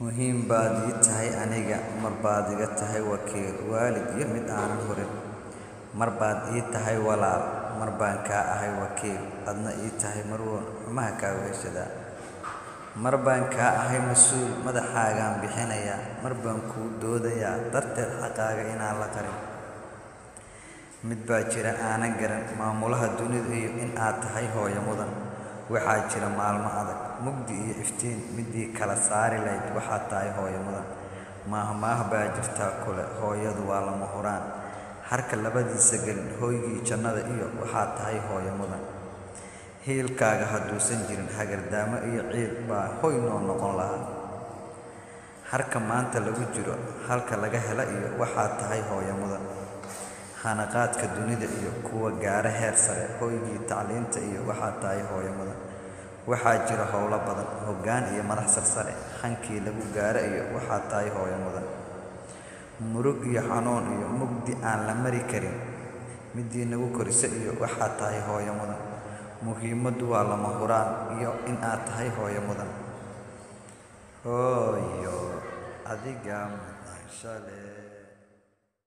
muhiim baad ii tahay aniga mar baad iga tahay wakiil waalid iyo mid aanan hurin mar baad ii tahay walaal mar baan kaa ahay wakiil adna ii tahay marwoon xumaha kaa weheshada mar baan kaa ahay mas-uul madaxaagaan bixinayaa mar baan kuu doodayaa darteed xaqaaga inaan la qarin mid baa jira aanan garan maamulaha dunida iyo in aad tahay hooyo mudan waxaa jira maalmo adag mugdi iyo iftiin midii kala saari lahayd waxaad tahay hooyo mudan maahmaah baa jirtaa kule hooyadu waa lama huraan harka labadiisa gelin hooygii jannada iyo waxaad tahay hooyo mudan hiilkaaga hadduusan jirin hagardaamo iyo ciid baa hoy noo noqon lahaa harka maanta lagu jiro halka laga hela iyo waxaad tahay hooyo mudan hanaqaadka dunida iyo kuwa gaara heer sare hooygii tacliinta iyo waxaad tahay hooyo mudan waxaa jira howlo badan hoggaan iyo madax sarsare hankii lagu gaara iyo waxaad tahay hooyo mudan murug iyo xanuun iyo mugdi aan la mari karin midii nagu korisa iyo waxaad tahay hooyo mudan muhiimaddu waa lama huraan iyo in aad tahay hooyo mudan hooyo adiga mudnaansha leh.